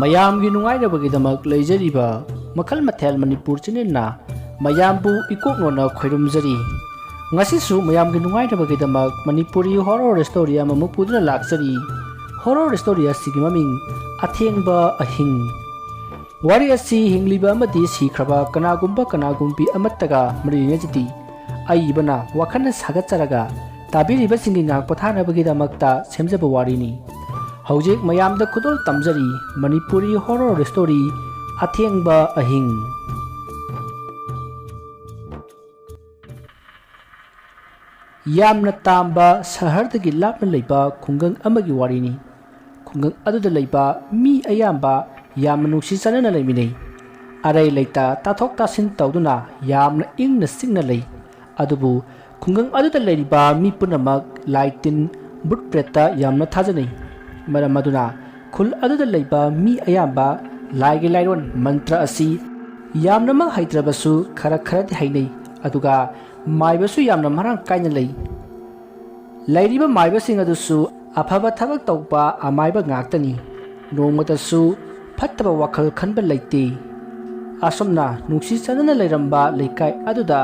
ꯃꯌꯥꯝꯒꯤ ꯅꯨꯡꯉꯥꯏꯅꯕꯒꯤꯗꯃꯛ ꯂꯩꯖꯔꯤꯕ ꯃꯈꯜ ꯃꯊꯦꯜ ꯃꯅꯤꯄꯨꯔ ꯆꯦꯅꯦꯜꯅ ꯃꯌꯥꯝꯕꯨ ꯏꯀꯣꯛꯅꯣꯅ ꯈꯣꯏꯔꯨꯝꯖꯔꯤ꯫ ꯉꯁꯤꯁꯨ ꯃꯌꯥꯝꯒꯤ ꯅꯨꯡꯉꯥꯏꯅꯕꯒꯤꯗꯃꯛ ꯃꯅꯤꯄꯨꯔꯤ ꯍꯣꯔꯔ ꯁ꯭ꯇꯣꯔꯤ ꯑꯃꯃꯨꯛ ꯄꯨꯗꯨꯅ ꯂꯥꯛꯆꯔꯤ꯫ ꯍꯣꯔꯔ ꯁ꯭ꯇꯣꯔꯤ ꯑꯁꯤꯒꯤ ꯃꯃꯤꯡ ꯑꯊꯦꯡꯕ ꯑꯍꯤꯡ꯫ ꯋꯥꯔꯤ ꯑꯁꯤ ꯍꯤꯡꯂꯤꯕ ꯑꯃꯗꯤ ꯁꯤꯈ꯭ꯔꯕ ꯀꯅꯥꯒꯨꯝꯕꯤ ꯑꯃꯠꯇꯒ ꯃꯔꯤ ꯂꯩꯅꯖꯗꯦ꯫ ꯑꯏꯕꯅ ꯋꯥꯈꯜꯅ ꯁꯥꯒꯠꯆꯔꯒ ꯇꯥꯕꯤꯔꯤꯕꯁꯤꯡꯒꯤ ꯉꯥꯏꯍꯥꯛ ꯄꯣꯊꯥꯅꯕꯒꯤꯗꯃꯛꯇ ꯁꯦꯝꯖꯕ ꯋꯥꯔꯤꯅꯤ꯫ ꯍꯧꯖꯤꯛ ꯃꯌꯥꯝꯗ ꯈꯨꯗꯣꯜ ꯇꯝꯖꯔꯤ ꯃꯅꯤꯄꯨꯔꯤ ꯍꯣꯔꯔ ꯁ꯭ꯇꯣꯔꯤ ꯑꯊꯦꯡꯕ ꯑꯍꯤꯡ꯫ ꯌꯥꯝꯅ ꯇꯥꯝꯕ ꯁꯍꯔꯗꯒꯤ ꯂꯥꯞꯅ ꯂꯩꯕ ꯈꯨꯡꯒꯪ ꯑꯃꯒꯤ ꯋꯥꯔꯤꯅꯤ꯫ ꯈꯨꯡꯒꯪ ꯑꯗꯨꯗ ꯂꯩꯕ ꯃꯤ ꯑꯌꯥꯝꯕ ꯌꯥꯝꯅ ꯅꯨꯡꯁꯤ ꯆꯥꯟꯅꯅ ꯂꯩꯃꯤꯟꯅꯩ꯫ ꯑꯔꯩ ꯂꯩꯇ ꯇꯥꯊꯣꯛ ꯇꯥꯁꯤꯟ ꯇꯧꯗꯨꯅ ꯌꯥꯝꯅ ꯏꯪꯅ ꯆꯤꯛꯅ ꯂꯩ꯫ ꯑꯗꯨꯕꯨ ꯈꯨꯡꯒꯪ ꯑꯗꯨꯗ ꯂꯩꯔꯤꯕ ꯃꯤ ꯄꯨꯝꯅꯃꯛ ꯂꯥꯏ ꯇꯤꯟ ꯕꯨꯠ ꯄ꯭ꯔꯦꯠꯇ ꯌꯥꯝꯅ ꯊꯥꯖꯅꯩ꯫ ꯃꯔꯝ ꯑꯗꯨꯅ ꯈꯨꯜ ꯑꯗꯨꯗ ꯂꯩꯕ ꯃꯤ ꯑꯌꯥꯝꯕ ꯂꯥꯏꯒꯤ ꯂꯥꯏꯔꯣꯟ ꯃꯟꯇ꯭ꯔ ꯑꯁꯤ ꯌꯥꯝꯅꯃꯛ ꯍꯩꯇ꯭ꯔꯕꯁꯨ ꯈꯔꯗꯤ ꯍꯩꯅꯩ꯫ ꯑꯗꯨꯒ ꯃꯥꯏꯕꯁꯨ ꯌꯥꯝꯅ ꯃꯔꯥꯡ ꯀꯥꯏꯅ ꯂꯩ꯫ ꯂꯩꯔꯤꯕ ꯃꯥꯏꯕꯁꯤꯡ ꯑꯗꯨꯁꯨ ꯑꯐꯕ ꯊꯕꯛ ꯇꯧꯕ ꯑꯃꯥꯏꯕ ꯉꯥꯛꯇꯅꯤ꯫ ꯅꯣꯡꯃꯇꯁꯨ ꯐꯠꯇꯕ ꯋꯥꯈꯜ ꯈꯟꯕ ꯂꯩꯇꯦ꯫ ꯑꯁꯨꯝꯅ ꯅꯨꯡꯁꯤ ꯆꯥꯟꯅꯅ ꯂꯩꯔꯝꯕ ꯂꯩꯀꯥꯏ ꯑꯗꯨꯗ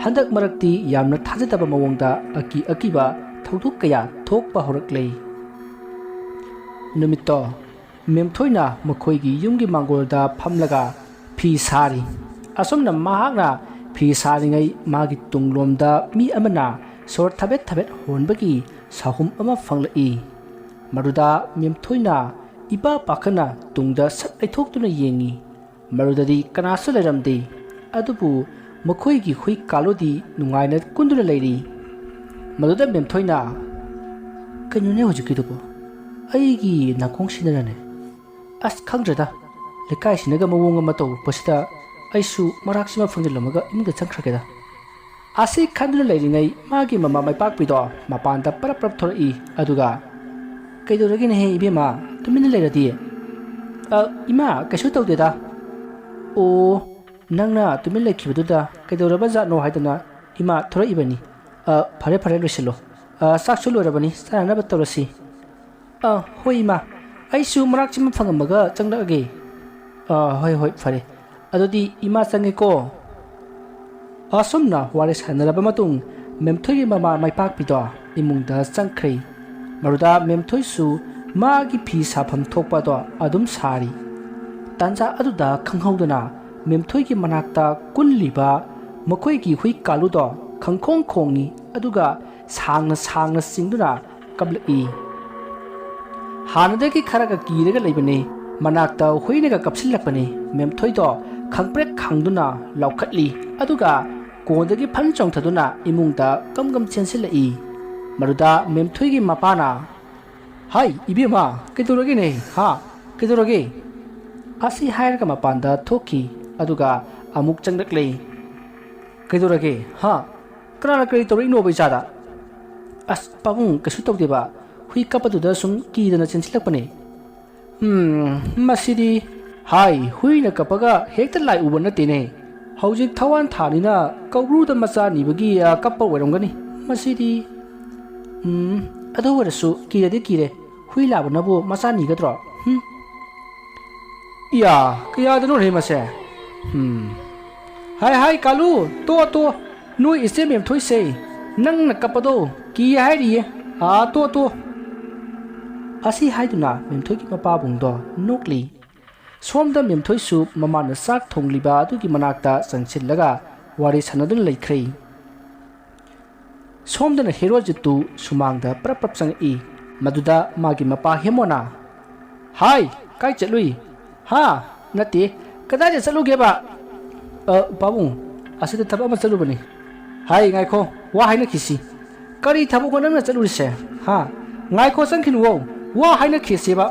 ꯍꯟꯗꯛ ꯃꯔꯛꯇꯤ ꯌꯥꯝꯅ ꯊꯥꯖꯗꯕ ꯃꯑꯣꯡꯗ ꯑꯀꯤꯕ ꯊꯧꯗꯣꯛ ꯀꯌా ꯊꯣꯛꯄ ꯍꯧꯔꯛꯂꯦ꯫ ꯅꯨꯃꯤꯠꯇꯣ ꯃꯦꯝꯊꯣꯏꯅ ꯃꯈꯣꯏꯒꯤ ꯌꯨꯝꯒꯤ ꯃꯥꯡꯒꯣꯜꯗ ꯐꯝꯂꯒ ꯐꯤ ꯁꯥꯔꯤ꯫ ꯑꯁꯨꯝꯅ ꯃꯍꯥꯛꯅ ꯐꯤ ꯁꯥꯔꯤꯉꯩ ꯃꯥꯒꯤ ꯇꯨꯡꯂꯣꯝꯗ ꯃꯤ ꯑꯃꯅ ꯁꯣꯔ ꯊꯕꯦꯠ ꯍꯣꯟꯕꯒꯤ ꯁꯥꯍꯨꯝ ꯑꯃ ꯐꯪꯂꯛꯏ꯫ ꯃꯗꯨꯗ ꯃꯦꯝꯊꯣꯏꯅ ꯏꯄꯥ ꯄꯥꯈꯠꯅ ꯇꯨꯡꯗ ꯁꯠ ꯂꯩꯊꯣꯛꯇꯨꯅ ꯌꯦꯡꯉꯤ꯫ ꯃꯗꯨꯗꯗꯤ ꯀꯅꯥꯁꯨ ꯂꯩꯔꯝꯗꯦ꯫ ꯑꯗꯨꯕꯨ ꯃꯈꯣꯏꯒꯤ ꯍꯨꯏ ꯀꯥꯂꯨꯗꯤ ꯅꯨꯡꯉꯥꯏꯅ ꯀꯨꯟꯗꯨꯅ ꯂꯩꯔꯤ꯫ ꯃꯗꯨꯗ ꯃꯦꯝꯊꯣꯏꯅ "ꯀꯩꯅꯣꯅꯦ ꯍꯧꯖꯤꯛꯀꯤꯗꯨꯕꯨ? ꯑꯩꯒꯤ ꯅꯥꯀꯣꯡꯁꯤꯗꯅꯅꯦ ꯑꯁ ꯈꯪꯗ꯭ꯔꯦꯗ, ꯂꯩꯀꯥꯏꯁꯤꯅꯒ ꯃꯑꯣꯡ ꯑꯃ ꯇꯧꯔꯛꯄꯁꯤꯗ ꯑꯩꯁꯨ ꯃꯔꯥꯛꯁꯤꯃ ꯐꯪꯖꯤꯜꯂꯝꯃꯒ ꯏꯃꯨꯡꯗ ꯆꯪꯈ꯭ꯔꯒꯦꯗ"꯫ ꯑꯁꯤ ꯈꯟꯗꯨꯅ ꯂꯩꯔꯤꯉꯩ ꯃꯥꯒꯤ ꯃꯃꯥ ꯃꯩꯄꯥꯛꯄꯤꯗꯣ ꯃꯄꯥꯟꯗ ꯄꯔꯞ ꯊꯣꯔꯛꯏ꯫ ꯑꯗꯨꯒ "ꯀꯩꯗꯧꯔꯒꯦꯅꯦꯍꯦ ꯏꯕꯦꯝꯃ, ꯇꯨꯃꯤꯟꯅ ꯂꯩꯔꯗꯤ"꯫ "ꯏꯃꯥ ꯀꯩꯁꯨ ꯇꯧꯗꯦꯗ"꯫ "ꯑꯣ, ꯅꯪꯅ ꯇꯨꯃꯤꯟ ꯂꯩꯈꯤꯕꯗꯨꯗ ꯀꯩꯗꯧꯔꯕ ꯖꯥꯠꯅꯣ ꯍꯥꯏꯗꯅ ꯏꯃꯥ ꯊꯣꯔꯛꯏꯕꯅꯤ꯫ ꯐꯔꯦ ꯂꯣꯏꯁꯤꯜꯂꯣ, ꯆꯥꯛꯁꯨ ꯂꯣꯏꯔꯕꯅꯤ, ꯆꯥꯅꯅꯕ ꯇꯧꯔꯁꯤ"꯫ "ꯍꯣꯏ ꯏꯃꯥ, ꯑꯩꯁꯨ ꯃꯔꯥꯛꯁꯤꯃ ꯐꯪꯉꯝꯃꯒ ꯆꯪꯂꯛꯑꯒꯦ"꯫ "ꯍꯣꯏ ꯐꯔꯦ, ꯑꯗꯨꯗꯤ ꯏꯃꯥ ꯆꯪꯉꯦꯀꯣ"꯫ ꯑꯁꯨꯝꯅ ꯋꯥꯔꯤ ꯁꯥꯟꯅꯔꯕ ꯃꯇꯨꯡ ꯃꯦꯝꯊꯣꯏꯒꯤ ꯃꯃꯥ ꯃꯩꯄꯥꯛꯄꯤꯗꯣ ꯏꯃꯨꯡꯗ ꯆꯪꯈ꯭ꯔꯦ꯫ ꯃꯗꯨꯗ ꯃꯦꯝꯊꯣꯏꯁꯨ ꯃꯥꯒꯤ ꯐꯤ ꯁꯥꯐꯝ ꯊꯣꯛꯄꯗꯣ ꯑꯗꯨꯝ ꯁꯥꯔꯤ꯫ ꯇꯥꯟꯖꯥ ꯑꯗꯨꯗ ꯈꯪꯍꯧꯗꯅ ꯃꯦꯝꯊꯣꯏꯒꯤ ꯃꯅꯥꯛꯇ ꯀꯨꯜꯂꯤꯕ ꯃꯈꯣꯏꯒꯤ ꯍꯨꯏ ꯀꯥꯂꯨꯗꯣ ꯈꯪꯈꯣꯡ ꯈꯣꯡꯉꯤ꯫ ꯑꯗꯨꯒ ꯁꯥꯡꯅ ꯆꯤꯡꯗꯨꯅ ꯀꯞꯂꯛꯏ꯫ ꯍꯥꯟꯅꯗꯒꯤ ꯈꯔꯒ ꯀꯤꯔꯒ ꯂꯩꯕꯅꯤ꯫ ꯃꯅꯥꯛꯇ ꯍꯨꯏꯅꯒ ꯀꯞꯁꯤꯜꯂꯛꯄꯅꯤ꯫ ꯃꯦꯝꯊꯣꯏꯗꯣ ꯈꯪꯄ꯭ꯔꯦꯛ ꯈꯪꯗꯨꯅ ꯂꯥꯎꯈꯠꯂꯤ꯫ ꯑꯗꯨꯒ ꯀꯣꯟꯗꯒꯤ ꯐꯟ ꯆꯣꯡꯊꯗꯨꯅ ꯏꯃꯨꯡꯗ ꯀꯝ ꯆꯦꯟꯁꯤꯜꯂꯛꯏ꯫ ꯃꯗꯨꯗ ꯃꯦꯝꯊꯣꯏꯒꯤ ꯃꯄꯥꯅ "ꯍꯥꯏ ꯏꯕꯦꯝꯃ, ꯀꯩꯗꯧꯔꯒꯦꯅꯦ? ꯀꯩꯗꯧꯔꯒꯦ?" ꯑꯁꯤ ꯍꯥꯏꯔꯒ ꯃꯄꯥꯟꯗ ꯊꯣꯛꯈꯤ꯫ ꯑꯗꯨꯒ ꯑꯃꯨꯛ ꯆꯪꯂꯛꯂꯦ꯫ "ꯀꯩꯗꯧꯔꯒꯦ? ꯀꯅꯥꯅ ꯀꯔꯤ ꯇꯧꯔꯛꯏꯅꯣꯕ ꯏꯆꯥꯗ?" "ꯑꯁ ꯄꯥꯕꯨꯡ, ꯀꯩꯁꯨ ꯇꯧꯗꯦꯕ, ꯍꯨꯏ ꯀꯞꯄꯗꯨꯗ ꯁꯨꯝ ꯀꯤꯗꯅ ꯆꯦꯟꯁꯤꯜꯂꯛꯄꯅꯦ"꯫ "ꯃꯁꯤꯗꯤ ꯍꯨꯏꯅ ꯀꯞꯄꯒ ꯍꯦꯛꯇ ꯂꯥꯏ ꯎꯕ ꯅꯠꯇꯦꯅꯦ꯫ ꯍꯧꯖꯤꯛ ꯊꯋꯥꯟ ꯊꯥꯅꯤꯅ ꯀꯧꯕ꯭ꯔꯨꯗ ꯃꯆꯥ ꯅꯤꯕꯒꯤ ꯀꯞꯄ ꯑꯣꯏꯔꯝꯒꯅꯤ ꯃꯁꯤꯗꯤ"꯫ "ꯑꯗꯨ ꯑꯣꯏꯔꯁꯨ ꯀꯤꯔꯗꯤ ꯀꯤꯔꯦ, ꯍꯨꯏ ꯂꯥꯕꯅꯕꯨ ꯃꯆꯥ ꯅꯤꯒꯗ꯭ꯔꯣ? "ꯏꯌꯥ, ꯀꯌꯥꯗꯅꯣꯅꯦ ꯃꯁꯦ? ꯍꯥꯏ ꯀꯥꯂꯨ, ꯇꯣ ꯅꯣꯏ ꯏꯆꯦ ꯃꯦꯝꯊꯣꯏꯁꯦ ꯅꯪꯅ ꯀꯞꯄꯗꯣ ꯀꯤ ꯍꯥꯏꯔꯤꯌꯦ꯫ ꯇꯣ"꯫ ꯑꯁꯤ ꯍꯥꯏꯗꯨꯅ ꯃꯦꯝꯊꯣꯏꯒꯤ ꯃꯄꯥꯕꯨꯡꯗꯣ ꯅꯣꯛꯂꯤ꯫ ꯁꯣꯝꯗ ꯃꯦꯝꯊꯣꯏꯁꯨ ꯃꯃꯥꯅ ꯆꯥꯛ ꯊꯣꯡꯂꯤꯕ ꯑꯗꯨꯒꯤ ꯃꯅꯥꯛꯇ ꯆꯪꯁꯤꯜꯂꯒ ꯋꯥꯔꯤ ꯁꯥꯟꯅꯗꯨꯅ ꯂꯩꯈ꯭ꯔꯦ꯫ ꯁꯣꯝꯗꯅ ꯍꯦꯔꯣꯖꯤꯠꯇꯨ ꯁꯨꯃꯥꯡꯗ ꯄꯔꯞ ꯆꯪꯉꯛꯏ꯫ ꯃꯗꯨꯗ ꯃꯥꯒꯤ ꯃꯄꯥ ꯍꯦꯃꯣꯅ "ꯍꯥꯏ, ꯀꯥꯏ ꯆꯠꯂꯨꯏ? ꯅꯠꯇꯦ, ꯀꯗꯥꯏꯗ ꯆꯠꯂꯨꯒꯦꯕ?" "ꯄꯥꯕꯨꯡ, ꯑꯁꯤꯗ ꯊꯕꯛ ꯑꯃ ꯆꯠꯂꯨꯕꯅꯤ"꯫ "ꯉꯥꯏꯈꯣ, ꯋꯥ ꯍꯥꯏꯅꯈꯤꯁꯤ꯫ ꯀꯔꯤ ꯊꯕꯛꯅꯣ ꯅꯪꯅ ꯆꯠꯂꯨꯔꯤꯁꯦ? ꯉꯥꯏꯈꯣ, ꯆꯪꯈꯤꯅꯨꯋꯣ, ꯋꯥ ꯍꯥꯏꯅꯈꯤꯁꯦꯕ"꯫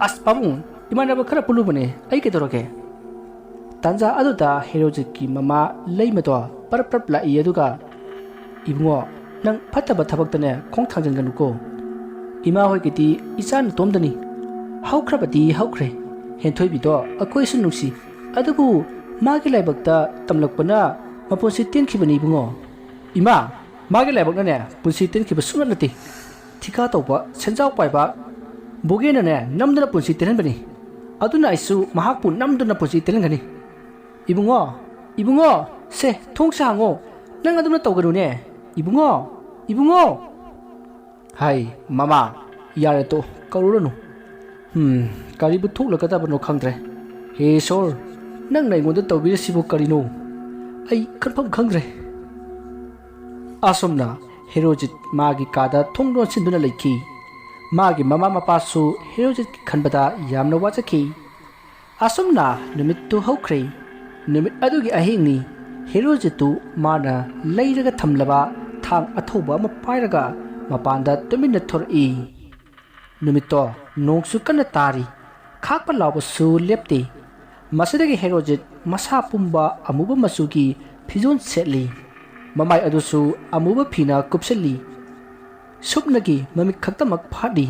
"ꯑꯁ ꯄꯥꯕꯨꯡ, ꯏꯃꯥꯟꯅꯕ ꯈꯔ ꯄꯨꯜꯂꯨꯕꯅꯦ, ꯑꯩ ꯀꯩꯗꯧꯔꯒꯦ?" ꯇꯥꯟꯖꯥ ꯑꯗꯨꯗ ꯍꯦꯔꯣꯖꯤꯠꯀꯤ ꯃꯃꯥ ꯂꯩꯃꯗꯣ ꯄꯔꯞ ꯂꯥꯛꯏ꯫ ꯑꯗꯨꯒ "ꯏꯕꯨꯡꯉꯣ, ꯅꯪ ꯐꯠꯇꯕ ꯊꯕꯛꯇꯅꯦ ꯈꯣꯡ ꯊꯥꯡꯖꯤꯟꯒꯅꯨꯀꯣ꯫ ꯏꯃꯥ ꯍꯣꯏꯒꯤꯗꯤ ꯏꯆꯥ ꯅꯇꯣꯝꯗꯅꯤ꯫ ꯍꯧꯈ꯭ꯔꯕꯗꯤ ꯍꯧꯈ꯭ꯔꯦ꯫ ꯍꯦꯟꯊꯣꯏꯕꯤꯗꯣ ꯑꯩꯈꯣꯏꯁꯨ ꯅꯨꯡꯁꯤ꯫ ꯑꯗꯨꯕꯨ ꯃꯥꯒꯤ ꯂꯥꯏꯕꯛꯇ ꯇꯝꯂꯛꯄꯅ ꯃꯄꯨꯟꯁꯤ ꯇꯦꯟꯈꯤꯕꯅꯤ ꯏꯕꯨꯡꯉꯣ"꯫ "ꯏꯃꯥ, ꯃꯥꯒꯤ ꯂꯥꯏꯕꯛꯅꯅꯦ ꯄꯨꯟꯁꯤ ꯇꯦꯟꯈꯤꯕ ꯁꯨꯡꯅꯠ ꯅꯠꯇꯦ꯫ ꯊꯤꯀꯥ ꯇꯧꯕ, ꯁꯦꯟꯖꯥꯎ ꯄꯥꯏꯕ ꯕꯣꯒꯦꯅꯅꯦ ꯅꯝꯗꯅ ꯄꯨꯟꯁꯤ ꯇꯦꯟꯍꯟꯕꯅꯤ"꯫ aduna aisu mahakpu namduna posi telengani ibungo ibungo se thongsa hango nang aduna tawgarune ibungo hai mama yare to karurunu karibu thuklakadabano khangdre he sor nang nai ngonda tawbira sibu karino ai khanpham khangdre asomna Herojit magi kada thongdon sinduna leiki magi mama mapa su Herojit khanbada yamna wachaki asomna numit tu hokre numit adugi ahingni Herojit tu mana leiraga thamlaba thang athoba ma pairaga mapanda tuminna thori numit to nongsu kana tari khakpa lawa su lepti masidagi Herojit masa pumba amuba masugi phijun setli mamai adusu amuba phina kupsali supnagi mamik khaktamak phadi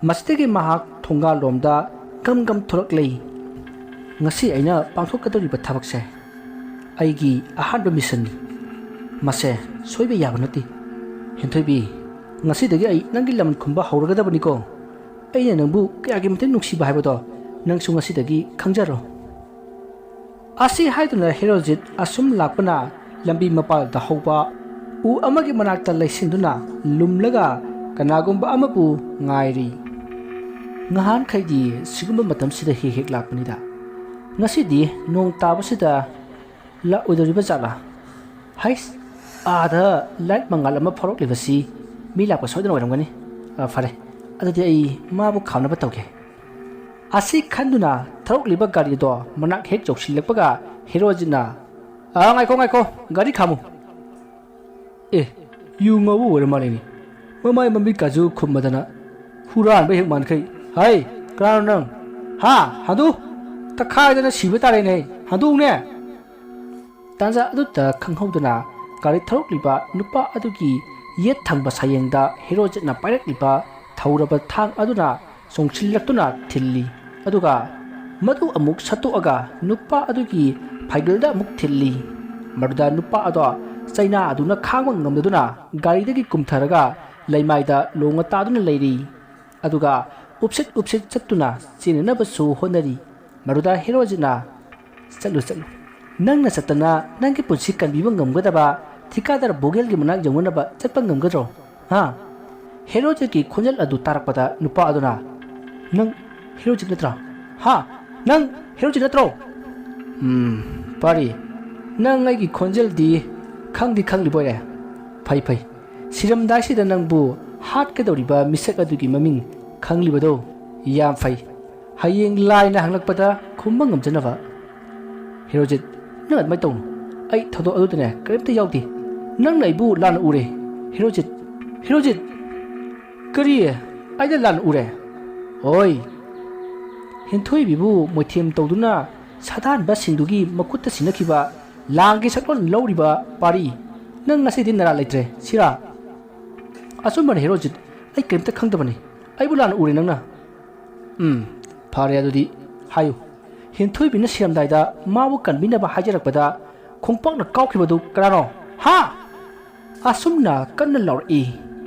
mastegi mahak thonga lomda gam thoraklei ngasi aina pangthokadori ba thabakse aigi ahanba mission mase soibe yabanati henthoibi ngasi dagi ai nangi lam khumba hawragadabani ko aina nangbu kayagi mate nuksiba haibado nangsu ngasi dagi khangjaro asi haiduna Herojit asum lakpana lambi mapal da hauba u amagi manakta laisinduna lumlaga kanagumba amabu ngairi ngahan khaidi sigumba matam sida hek lakpanida ngasi di nong tabasida la udariba jala hais ada light mangal ama phorok libasi mi lakpa soidana waramgani fare adadi ai mabu khamna batawge asi khanduna tharok liba gari do manak hek joksilakpaga Herojina ngai ko gari khamu yu ngawu wara malini mamai mambi kaju khummadana huran ba hek man khai hai kran nang ha hadu takhai dana siba tare nei hadu ne tanja adu ta khanghaudana gari tharok liba nupa adugi yet thangba sayengda Herojit na pairak liba thauraba thang aduna songchillaktuna thilli aduga madu amuk satu aga nupa adugi phaigilda muk thilli maruda nupa ado chaina aduna khangwa ngamduna gari dagi kumtharaga leimaida longa taduna leiri aduga upset chatuna chinna basu honari maruda Herojina chalu nangna chatana nangi punsi kanbiba ngamgadaba thikadar bogel gi manak janguna ba chatpa ngamgadro ha Herojit ki khonjal adu tarakpada nupa aduna nang Herojit natra ha nang Herojit natro pari nang aigi khonjal di khangli boy phai siramdasida nangbu hat kadoriba misak adugi maming khanglibado yam phai hayeng laina hanglakpada khumbang ngamjanaba Herojit nang admai tong ai thodo adudane karimta yawti nang naibu lan ure Herojit kari aida lan ure oi henthoi bibu moithem tawduna sadan ba singdugi makutta sinakiba langgi saklon lawriba pari nang ngasi din nara laitre sira asumban Herojit ai karimta khangdabani ai bulan ure nangna phare adudi hayu henthoi bina siramdaida mabu kanbina ba hajarakpada khongpakna kawkhibadu karano ha asumna kanna lawri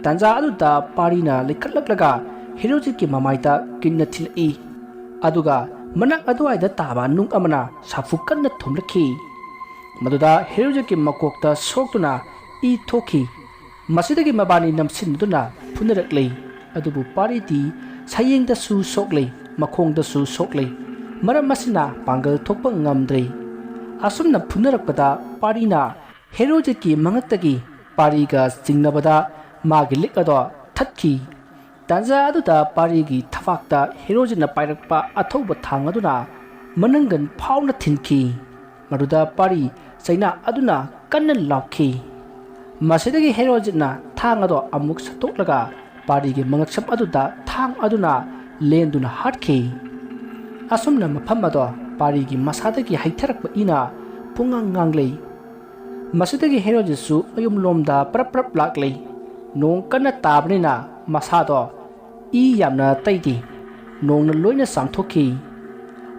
tanja aduda parina lekhatlaklaga Herojit ki mamaita kinna thilai aduga manak aduaida taba nung amana safu kanna thomlakhi maduda Herojit ki makokta soktuna I thoki masidagi mabani namsinduna punaraklei adubu pariti sayengda su soklei makhongda su soklei maram masina pangal thokpa ngamdrei asumna punarakpada parina Herojit ki mangaktagi pariga jingnabada magi likado thatki tanja aduda parigi thafakta Herojit na pairakpa athoba thangaduna manangan phauna thinki maruda pari chaina aduna kanna lakhi masidagi Herojit na thangado amuk satoklaga parigi mangaksap aduda thang aduna lenduna hatkhi asumna maphamado parigi masadagi haitharakpa ina punganganglei masidagi Herojit su ayum lomda prap laklei nong kanna tabnina masado I yamna taidi nongna loina samthokhi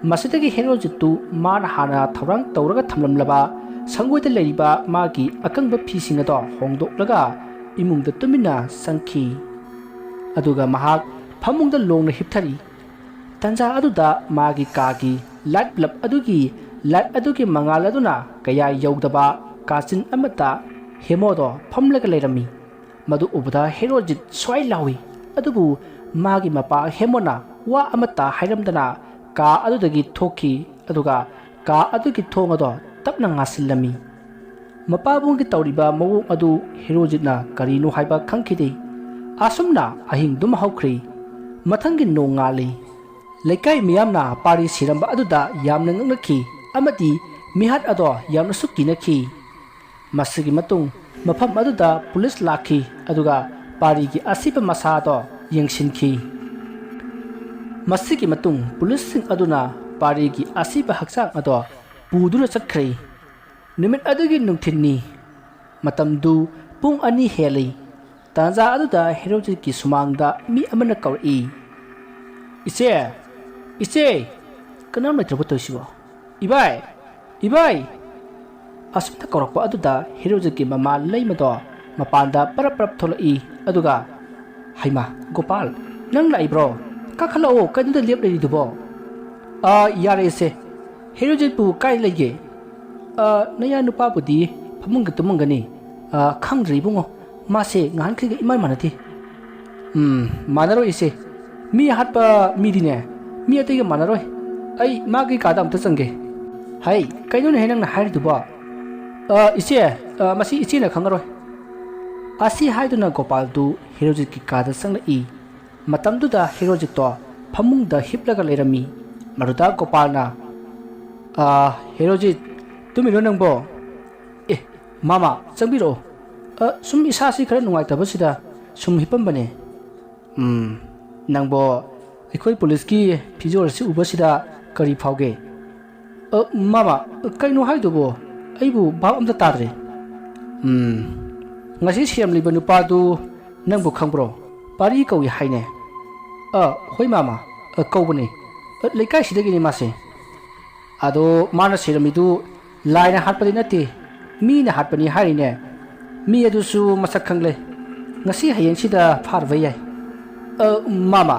masidagi Herojit tu man hana thorang tawraga thamlamlaba sangoida leiriba magi akangba phising ado hongdoklaga imungda tumina sangkhi aduga mahak phamungda longna hipthari ꯇꯟꯖꯥ ꯑꯗꯨꯗ ꯃꯥꯒꯤ ꯀꯥꯒꯤ light ꯑꯗꯨꯒꯤ ꯃꯉꯥꯜ ꯑꯗꯨꯅ ꯀꯌꯥ ꯌꯧꯗꯕ ꯀꯥꯆꯤꯟ ꯑꯃꯗ ꯍꯦꯃꯣꯗꯣ ꯐꯝꯂꯒ ꯂꯩꯔꯝꯃꯤ꯫ ꯃꯗꯨ ꯎꯕꯗ ꯍꯦꯔꯣꯖꯤꯠ ꯁ꯭ꯋꯥꯏ ꯂꯥꯎꯏ꯫ ꯑꯗꯨꯕꯨ ꯃꯥꯒꯤ ꯃꯄꯥ ꯍꯦꯃꯣꯅ ꯋꯥ ꯑꯃꯠꯇ ꯍꯥꯏꯔꯝꯗꯅ ꯀꯥ ꯑꯗꯨꯗꯒꯤ ꯊꯣꯛꯈꯤ ꯑꯗꯨꯒ ꯀꯥ ꯑꯗꯨꯒꯤ ꯊꯣꯡ ꯑꯗꯣ ꯇꯞꯅ ꯉꯥꯁꯤꯜꯂꯝꯃꯤ꯫ ꯃꯄꯥꯕꯨꯡꯒꯤ ꯇꯧꯔꯤꯕ ꯃꯑꯣꯡ ꯑꯗꯨ ꯍꯦꯔꯣꯖꯤꯠꯅ ꯀꯔꯤꯅꯣ ꯍꯥꯏꯕ ꯈꯪꯈꯤꯗꯦ꯫ ꯑꯁꯨꯝꯅ ꯑꯍꯤꯡꯗꯨꯃ ꯍꯧꯈ꯭ꯔꯦ꯫ ꯃꯊꯪꯒꯤ ꯅꯣꯡ ꯉꯥꯜꯂꯤ꯫ ꯂꯩꯀꯥꯏ ꯃꯤꯌꯥꯝꯅ ꯄꯥꯔꯤ ꯁꯤꯔꯝꯕ ꯑꯗꯨꯗ ꯌꯥꯝꯅ ꯉꯛꯅꯈꯤ ꯑꯃꯗꯤ ꯃꯤꯍꯥꯠ ꯑꯗꯣ ꯌꯥꯝꯅꯁꯨ ꯀꯤꯅꯈꯤ꯫ ꯃꯁꯤꯒꯤ ꯃꯇꯨꯡ ꯃꯐꯝ ꯑꯗꯨꯗ ꯄꯨꯂꯤꯁ ꯂꯥꯛꯈꯤ ꯑꯗꯨꯒ ꯄꯥꯔꯤꯒꯤ ꯑꯁꯤꯕ ꯃꯁꯥ ꯑꯗꯣ ꯌꯦꯡꯁꯤꯟꯈꯤ꯫ ꯃꯁꯤꯒꯤ ꯃꯇꯨꯡ ꯄꯨꯂꯤꯁꯁꯤꯡ ꯑꯗꯨꯅ ꯄꯥꯔꯤꯒꯤ ꯑꯁꯤꯕ ꯍꯛꯆꯥꯡ ꯑꯗꯣ ꯄꯨꯗꯨꯅ ꯆꯠꯈ꯭ꯔꯦ꯫ ꯅꯨꯃꯤꯠ ꯑꯗꯨꯒꯤ ꯅꯨꯡꯊꯤꯟꯅꯤ꯫ ꯃꯇꯝꯗꯨ ꯄꯨꯡ 2 ꯍꯦꯜꯂꯤ꯫ ꯇꯥꯟꯖꯥ ꯑꯗꯨꯗ ꯍꯦꯔꯣꯖꯤꯠꯀꯤ ꯁꯨꯃꯥꯡꯗ ꯃꯤ ꯑꯃꯅ ꯀꯧꯔꯛꯏ꯫ "ꯏꯆꯦ! ꯏꯆꯦ! ꯀꯅꯥꯝ ꯂꯩꯇ꯭ꯔꯕꯣ ꯇꯧꯔꯤꯁꯤꯕꯣ? ꯏꯕꯥꯏ! ꯏꯕꯥꯏ!" ꯑꯁꯨꯝꯅ ꯀꯧꯔꯛꯄ ꯑꯗꯨꯗ ꯍꯦꯔꯣꯖꯤꯠꯀꯤ ꯃꯃꯥ ꯂꯩꯃꯗꯣ ꯃꯄꯥꯟꯗ ꯄꯔꯞ ꯊꯣꯛꯂꯛꯏ ꯑꯗꯨꯒ "ꯍꯩꯃꯥ ꯒꯣꯄꯥꯜ, ꯅꯪ ꯂꯥꯛꯏꯕ꯭ꯔꯣ? ꯀꯥꯈꯠꯂꯛꯑꯣ, ꯀꯩꯅꯣꯗ ꯂꯦꯞ ꯂꯩꯔꯤꯗꯨꯕꯣ?" "ꯌꯥꯔꯦ ꯏꯆꯦ꯫ ꯍꯦꯔꯣꯖꯤꯠꯄꯨ ꯀꯥꯏ ꯂꯩꯒꯦ?" "ꯅꯌꯥ ꯅꯨꯄꯥꯕꯨꯗꯤ ꯐꯃꯨꯡꯗ ꯇꯨꯝꯃꯝꯒꯅꯤ꯫ ꯈꯪꯗ꯭ꯔꯦ ꯏꯕꯨꯡꯉꯣ, ꯃꯥꯁꯦ ꯉꯍꯥꯟꯈꯩꯒ ꯏꯃꯥꯟ ꯃꯥꯟꯅꯗꯦ." "ꯃꯥꯟꯅꯔꯣꯏ ꯏꯆꯦ꯫ ꯃꯤ ꯍꯥꯠꯄ ꯃꯤꯗꯤꯅꯦ ꯃꯤ ꯑꯇꯩꯒ ꯃꯥꯟꯅꯔꯣꯏ꯫ ꯑꯩ ꯃꯥꯒꯤ ꯀꯥꯗ ꯑꯝꯇ ꯆꯪꯒꯦ." "ꯍꯩ, ꯀꯩꯅꯣꯅꯦꯍꯦ ꯅꯪꯅ ꯍꯥꯏꯔꯤꯗꯨꯕꯣ?" "ꯏꯆꯦ, ꯃꯁꯤ ꯏꯆꯦꯅ ꯈꯪꯉꯔꯣꯏ." ꯑꯁꯤ ꯍꯥꯏꯗꯨꯅ ꯒꯣꯄꯥꯜꯗꯨ ꯍꯦꯔꯣꯖꯤꯠꯀꯤ ꯀꯥꯗ ꯆꯪꯂꯛꯏ꯫ ꯃꯇꯝꯗꯨꯗ ꯍꯦꯔꯣꯖꯤꯠꯇꯣ ꯐꯃꯨꯡꯗ ꯍꯤꯞꯂꯒ ꯂꯩꯔꯝꯃꯤ꯫ ꯃꯗꯨꯗ ꯒꯣꯄꯥꯜꯅ "ꯍꯦꯔꯣꯖꯤꯠ, ꯇꯨꯝꯃꯤꯔꯣ ꯅꯪꯕꯣ?" "ꯑꯦ ꯃꯥꯃꯥ, ꯆꯪꯕꯤꯔꯛꯑꯣ꯫ ꯁꯨꯝ ꯏꯁꯥꯁꯤ ꯈꯔ ꯅꯨꯡꯉꯥꯏꯇꯕꯁꯤꯗ ꯁꯨꯝ ꯍꯤꯞꯄꯝꯕꯅꯦ." "ꯅꯪꯕꯣ ꯑꯩꯈꯣই ꯄꯨꯂꯤꯁꯀꯤ ꯐꯤꯖꯣꯜ ꯑꯁꯤ ꯎꯕꯁꯤꯗ ꯀꯔꯤ ꯐꯥꯎꯒꯦ?" "ꯃꯥꯃꯥ, ꯀꯩꯅꯣ ꯍꯥꯏꯗꯨꯕꯣ? ꯑꯩꯕꯨ ꯚꯥꯞ ꯑꯝꯇ ꯇꯥꯗ꯭ꯔꯦ." "ꯉꯁꯤ ꯁꯤꯔꯝꯂꯤꯕ ꯅꯨꯄꯥꯗꯨ ꯅꯪꯕꯨ ꯈꯪꯕ꯭ꯔꯣ? ꯄꯥꯔꯤ ꯀꯧꯏ ꯍꯥꯏꯅꯦ." "ꯍꯣꯏ ꯃꯥꯃꯥ, ꯀꯧꯕꯅꯦ꯫ ꯂꯩꯀꯥꯏꯁꯤꯗꯒꯤꯅꯦ ꯃꯥꯁꯦ." "ꯑꯗꯣ ꯃꯥꯅ ꯁꯤꯔꯝꯃꯤꯗꯨ ꯂꯥꯏꯅ ꯍꯥꯠꯄꯗꯤ ꯅꯠꯇꯦ, ꯃꯤꯅ ꯍꯥꯠꯄꯅꯤ ꯍꯥꯏꯔꯤꯅꯦ꯫ ꯃꯤ ꯑꯗꯨꯁꯨ ꯃꯁꯛ ꯈꯪꯂꯦ꯫ ꯉꯁꯤ ꯍꯌꯦꯡꯁꯤꯗ ꯐꯥꯔꯕ ꯌꯥꯏ." "ꯃꯥꯃꯥ,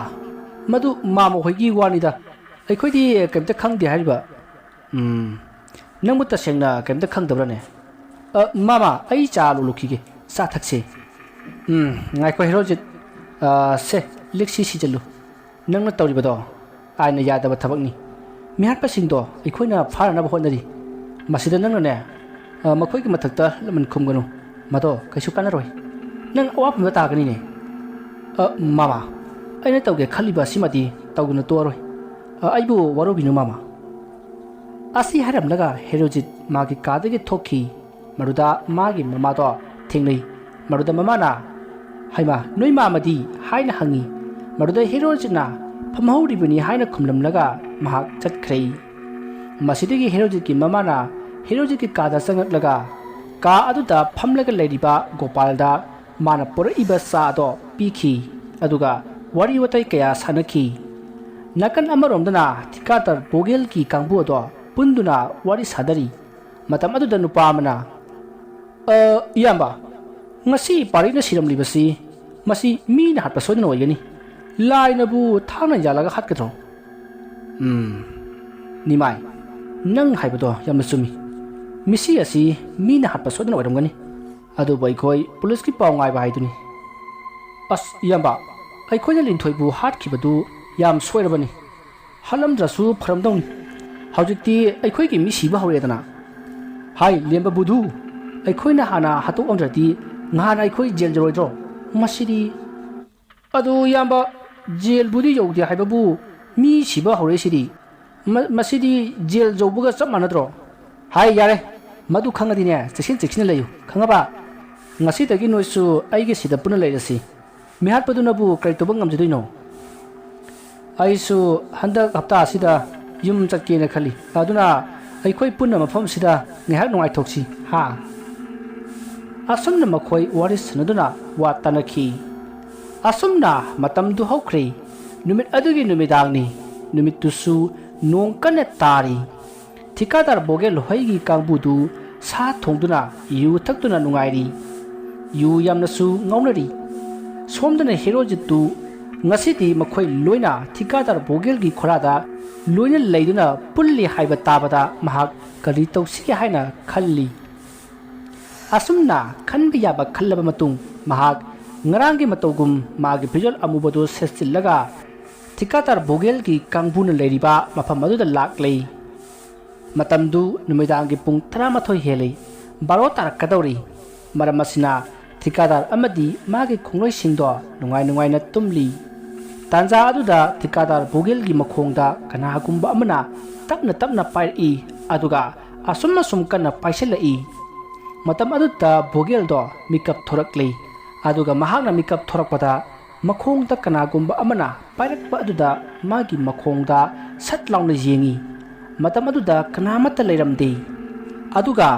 ꯃꯗꯨ ꯃꯥꯃꯥ ꯍꯣꯏꯒꯤ ꯋꯥꯅꯤꯗ, ꯑꯩꯈꯣꯏꯗꯤ ꯀꯩꯝꯇ ꯈꯪꯗꯦ ꯍꯥꯏꯔꯤꯕ." "ꯅꯪꯕꯨ ꯇꯁꯦꯡꯅ ꯀꯩꯝꯇ ꯈꯪꯗꯕ꯭ꯔꯅꯦ?" "ꯃꯥꯃꯥ, ꯑꯩ ꯆꯥ ꯂꯣꯜꯂꯨꯈꯤꯒꯦ, ꯆꯥ ꯊꯛꯁꯦ." "ꯉꯥꯏꯈꯣ ꯍꯦꯔꯣꯖꯤꯠ, ꯁꯦ ꯂꯤꯛꯁꯤ ꯁꯤꯖꯜꯂꯨ꯫ ꯅꯪꯅ ꯇꯧꯔꯤꯕꯗꯣ ꯑꯥꯏꯟꯅ ꯌꯥꯗꯕ ꯊꯕꯛꯅꯤ꯫ ꯃꯤꯍꯥꯠꯄꯁꯤꯡꯗꯣ ꯑꯩꯈꯣꯏꯅ ꯐꯥꯅꯅꯕ ꯍꯣꯠꯅꯔꯤ꯫ ꯃꯁꯤꯗ ꯅꯪꯅꯅꯦ ꯃꯈꯣꯏꯒꯤ ꯃꯊꯛꯇ ꯂꯃꯟ ꯈꯨꯝꯒꯅꯨ, ꯃꯗꯣ ꯀꯩꯁꯨ ꯀꯥꯟꯅꯔꯣꯏ꯫ ꯅꯪ ꯑꯋꯥꯐꯝꯗ ꯇꯥꯒꯅꯤꯅꯦ." "ꯃꯥꯃꯥ, ꯑꯩꯅ ꯇꯧꯒꯦ ꯈꯜꯂꯤꯕ ꯑꯁꯤꯃꯗꯤ ꯇꯧꯗꯨꯅ ꯇꯣꯛꯑꯔꯣꯏ꯫ ꯑꯩꯕꯨ ꯋꯥꯔꯧꯕꯤꯅꯨ ꯃꯥꯃꯥ." ꯑꯁꯤ ꯍꯥꯏꯔꯝꯂꯒ ꯍꯦꯔꯣꯖꯤꯠ ꯃꯥꯒꯤ ꯀꯥꯗꯒꯤ ꯊꯣꯛꯈꯤ꯫ ꯃꯗꯨꯗ ꯃꯥꯒꯤ ꯃꯃꯥꯗꯣ ꯊꯦꯡꯅꯩ꯫ ꯃꯗꯨꯗ ꯃꯃꯥꯅ "ꯍꯩꯃꯥ, ꯅꯣꯏ ꯃꯥꯃꯗꯤ?" ꯍꯥꯏꯅ ꯍꯪꯉꯤ꯫ ꯃꯗꯨꯗ ꯍꯦꯔꯣꯖꯤꯠꯅ "ꯐꯝꯍꯧꯔꯤꯕꯅꯤ" ꯍꯥꯏꯅ ꯈꯨꯝꯂꯝꯂꯒ ꯃꯍꯥꯛ ꯆꯠꯈ꯭ꯔꯦ꯫ ꯃꯁꯤꯗꯒꯤ ꯍꯦꯔꯣꯖꯤꯠꯀꯤ ꯃꯃꯥꯅ ꯍꯦꯔꯣꯖꯤꯠꯀꯤ ꯀꯥꯗ ꯆꯪꯂꯛꯂꯒ ꯀꯥ ꯑꯗꯨꯗ ꯐꯝꯂꯒ ꯂꯩꯔꯤꯕ ꯒꯣꯄꯥꯜꯗ ꯃꯥꯅ ꯄꯨꯔꯛꯏꯕ ꯆꯥ ꯑꯗꯣ ꯄꯤꯈꯤ ꯑꯗꯨꯒ ꯋꯥꯔꯤ ꯋꯥꯇꯥꯏ ꯀꯌꯥ ꯁꯥꯟꯅꯈꯤ꯫ ꯅꯥꯀꯟ ꯑꯃꯔꯣꯝꯗꯅ ꯊꯤꯀꯥꯗꯔ ꯕꯣꯒꯦꯜꯒꯤ ꯀꯥꯡꯕꯨ ꯑꯗꯣ ꯄꯨꯟꯗꯨꯅ ꯋꯥꯔꯤ ꯁꯥꯅꯔꯤ꯫ ꯃꯇꯝ ꯑꯗꯨꯗ ꯅꯨꯄꯥ ꯑꯃꯅ "ꯏꯌꯥꯝꯕ, ꯉꯁꯤ ꯄꯥꯔꯤꯅ ꯁꯤꯔꯝꯂꯤꯕꯁꯤ ꯃꯁꯤ ꯃꯤꯅ ꯍꯥꯠꯄ ꯁꯣꯏꯗꯅ ꯑꯣꯏꯒꯅꯤ꯫ ꯂꯥꯏꯅꯕꯨ ꯊꯥꯡꯅ ꯌꯥꯜꯂꯒ ꯍꯥꯠꯀꯗ꯭ꯔꯣ?" "ꯅꯤꯃꯥꯏ, ꯅꯪ ꯍꯥꯏꯕꯗꯣ ꯌꯥꯝꯅ ꯆꯨꯝꯃꯤ꯫ ꯃꯤꯁꯤ ꯑꯁꯤ ꯃꯤꯅ ꯍꯥꯠꯄ ꯁꯣꯏꯗꯅ ꯑꯣꯏꯔꯝꯒꯅꯤ꯫ ꯑꯗꯨꯕꯨ ꯑꯩꯈꯣꯏ ꯄꯨꯂꯤꯁꯀꯤ ꯄꯥꯎ ꯉꯥꯏꯕ ꯍꯥꯏꯗꯨꯅꯤ." "ꯑꯁ ꯏꯌꯥꯝꯕ, ꯑꯩꯈꯣꯏꯅ ꯂꯤꯟꯊꯣꯏꯕꯨ ꯍꯥꯠꯈꯤꯕꯗꯨ ꯌꯥꯝ ꯁꯣꯏꯔꯕꯅꯤ꯫ ꯍꯥꯠꯂꯝꯗ꯭ꯔꯁꯨ ꯐꯔꯝꯗꯧꯅꯤ꯫ ꯍꯧꯖꯤꯛꯇꯤ ꯑꯩꯈꯣꯏꯒꯤ ꯃꯤ ꯁꯤꯕ ꯍꯧꯔꯦꯗꯅ." "ꯍꯥꯏ ꯂꯦꯝꯕ ꯕꯨꯙꯨ, ꯑꯩꯈꯣꯏꯅ ꯍꯥꯟꯅ ꯍꯥꯠꯇꯣꯛꯑꯝꯗ꯭ꯔꯗꯤ ꯉꯍꯥꯟ ꯑꯩꯈꯣꯏ ꯖꯦꯜ ꯌꯧꯔꯣꯏꯗ꯭ꯔꯣ? ꯃꯁꯤꯗꯤ..." "ꯑꯗꯨ ꯏꯌꯥꯝꯕ, ꯖꯦꯜꯕꯨꯗꯤ ꯌꯧꯗꯦ ꯍꯥꯏꯕꯕꯨ ꯃꯤ ꯁꯤꯕ ꯍꯧꯔꯛꯏꯁꯤꯗꯤ ꯃꯁꯤꯗꯤ ꯖꯦꯜ ꯌꯧꯕꯒ ꯆꯞ ꯃꯥꯟꯅꯗ꯭ꯔꯣ?" "ꯍꯥꯏ ꯌꯥꯔꯦ, ꯃꯗꯨ ꯈꯪꯉꯗꯤꯅꯦ ꯆꯦꯛꯁꯤꯟꯅ ꯂꯩꯌꯨ, ꯈꯪꯉꯕ? ꯉꯁꯤꯗꯒꯤ ꯅꯣꯏꯁꯨ ꯑꯩꯒꯤ ꯁꯤꯗ ꯄꯨꯟꯅ ꯂꯩꯔꯁꯤ꯫ ꯃꯤꯍꯥꯠꯄꯗꯨꯅꯕꯨ ꯀꯔꯤ ꯇꯧꯕ ꯉꯝꯖꯗꯣꯏꯅꯣ? ꯑꯩꯁꯨ ꯍꯟꯗꯛ ꯍꯞꯇꯥ ꯑꯁꯤꯗ ꯌꯨꯝ ꯆꯠꯀꯦꯅ ꯈꯜꯂꯤ꯫ ꯑꯗꯨꯅ ꯑꯩꯈꯣই ꯄꯨꯟꯅ ꯃꯐꯝꯁꯤꯗ ꯉꯥꯏꯍꯥꯛ ꯅꯨꯡꯉꯥꯏꯊꯣꯛꯁꯤ, ꯍꯥ?" ꯑꯁꯨꯝꯅ ꯃꯈꯣꯏ ꯋꯥꯔꯤ ꯁꯥꯅꯗꯨꯅ ꯋꯥ ꯇꯥꯟꯅꯈꯤ꯫ ꯑꯁꯨꯝꯅ ꯃꯇꯝꯗꯨ ꯍꯧꯈ꯭ꯔꯦ꯫ ꯅꯨꯃꯤꯠ ꯑꯗꯨꯒꯤ ꯅꯨꯃꯤꯗꯥꯡꯅꯤ꯫ ꯅꯨꯃꯤꯠꯇꯨꯁꯨ ꯅꯣꯡ ꯀꯟꯅ ꯇꯥꯔꯤ꯫ ꯊꯤꯀꯥꯗꯔ ꯕꯣꯒꯦꯜ ꯍꯣꯏꯒꯤ ꯀꯥꯡꯕꯨꯗꯨ ꯁꯥ ꯊꯣꯡꯗꯨꯅ ꯌꯨ ꯊꯛꯇꯨꯅ ꯅꯨꯡꯉꯥꯏꯔꯤ꯫ ꯌꯨ ꯌꯥꯝꯅꯁꯨ ꯉꯥꯎꯅꯔꯤ꯫ ꯁꯣꯝꯗꯅ ꯍꯦꯔꯣꯖꯤꯠꯇꯨ ngasi makhoi loina thikadar bogel gi khorada loina leiduna pulli haiba tabada mahak kari tawsiki haina khalli asumna khanbi yaba khallaba matung mahak ngarangi matogum magi phijol amubado sesillaga thikadar bogel gi kangbuna leiriba mafam aduda laklei matamdu numidangi pung 13 heli baro tarakadori maramasina thikadar amadi magi khongloi singdo nungai na tumli tanja aduda thikadar bogel gi makhongda kanagumba amana tapna pai aduga asum kana paiselai matam aduda bogel do mikap thoraklei aduga mahakna mikap thorakpada makhongda kanagumba amana pairakpa aduda magi makhongda satlauna yengi matam aduda kanamata leiramde aduga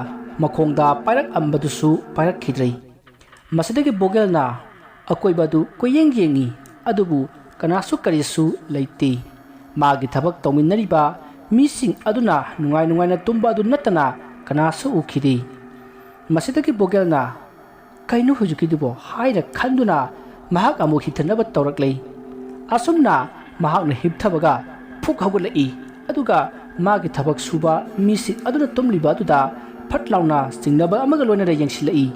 makhongda pairak ambadusu pairak khidrei masidagi bogelna akoibadu koyeng yengi adubu kanasu karisu leite magi thabak tawminnariba mising aduna nungai na tumba adu natana kanasu ukhiri masidagi bogelna kainu hujukidubo haina khanduna mahak amu hithanaba tawraklei asumna mahakna hipthabaga phuk hagulai aduga magi thabak suba mising aduna tumliba aduda phatlauna singnaba amaga loina re yengsilai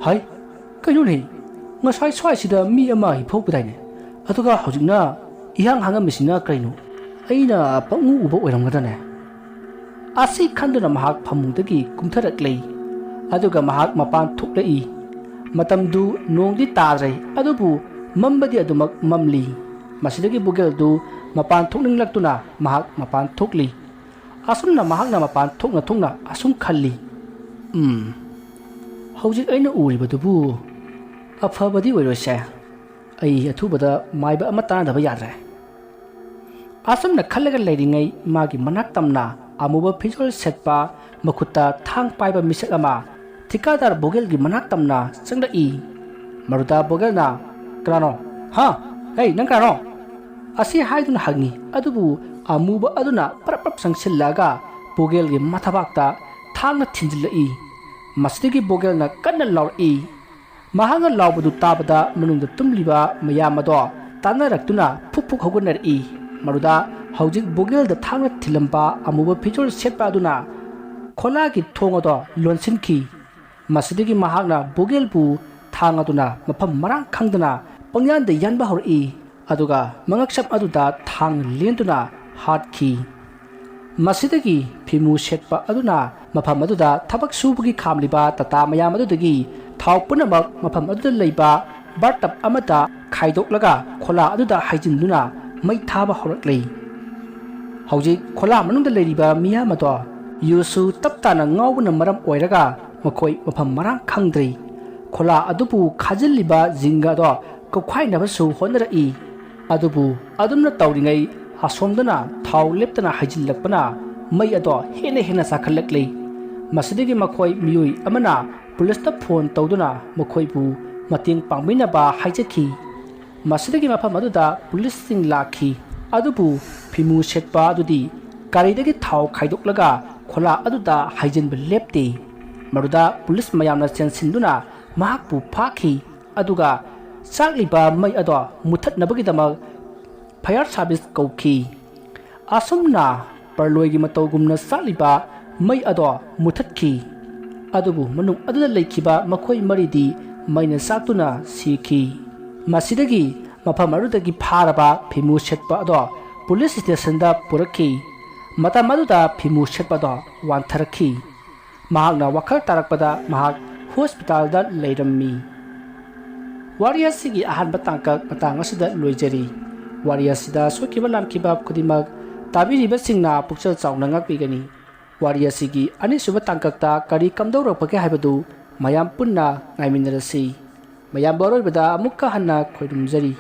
hai kainu nei ngasai swai sida mi ama hi phokpadaine aduga hojikna ihang hanga misina kainu aina pangu uba oiramgadane asi khanduna mahak phamungdagi kumtharaklei aduga mahak mapan thuklei matamdu nongdi tadrai adubu mambadi adumak mamli masidagi bugel du mapan thukninglaktuna mahak mapan thukli asumna mahakna mapan thukna asum khalli hojik aina uribadubu afabadi oirose ai athubada maiba ama tanadaba yadre asumna khallaga leiringai magi manak tamna amuba phijol setpa makutta thang paiba misak ama thikadar bogel gi manak tamna changda i maruda bogel na krano ha hey nang krano asi haidun hangi adubu amuba aduna parapap sangsillaga bogel gi mathabakta thangna thinjilai masdigi bogel na kanna lawi mahanga lawbadu tabada manungda tumliba mayamado tanaraktuna phuk hogunari maruda hojik bogel da thangna thilamba amuba phijol setpa aduna khola gi thongado lonsinki masdigi mahakna bogel bu thangaduna mafam marang khangdana pangyan da yanba hori aduga mangaksap aduda thang lentuna hatki masidagi phimu setpa aduna mafam aduda thabak subugi khamliba tata mayam adudagi thau punamak mafam aduda leiba bartap amata khaidoklaga khola aduda haijinduna mai thaba horaklei hojik khola manungda leiriba miyamado yusu taptana ngawuna maram oiraga makhoi mafam marang khangdrei khola adubu khajilliba jinga do kokhainabasu honrai adubu adumna tawringai asomdana thau leptana hajillakpana mai ado hena sakhallaklei masidigi makhoi miyoi amana पुलिसता phone तौदुना मखोइबु मतेंग पांगमिनाबा हाइजखि मसिदगी मफम अदुदा police सिंग लाखि अदुबु फिमु सेटपा अदुदि गारिदगी थाव खाइदोक्लगा खोला अदुदा हाइजिनबे लेप्ते मरुदा पुलिस मयामना चेनसिंदुना महाकपु फाखि अदुगा चाकलिबा मै अदो मुथतनबगिदमक फायर सर्विस कौखि असुमना परलोइगी मतौगुमना चाकलिबा मै अदो मुथतखि adubu manung aduda leikiba makhoi maridi maina saktuna sikhi masidagi mafam arudagi pharaba phimu setpa ado police station da purakhi mata maduda phimu setpa do wantharakhi mahakna wakhal tarakpada mahak hospital da leirammi warrior sigi ahan batangka patang asida loijari warrior sida sokiba lamkiba kudimak tabiriba singna pukchal chauna ngakpigani warrior sigi ani suba tangkakta kari kamdawra pake haibadu mayam punna ngaiminarasi mayam boroi bada amukka hanna khoidumjari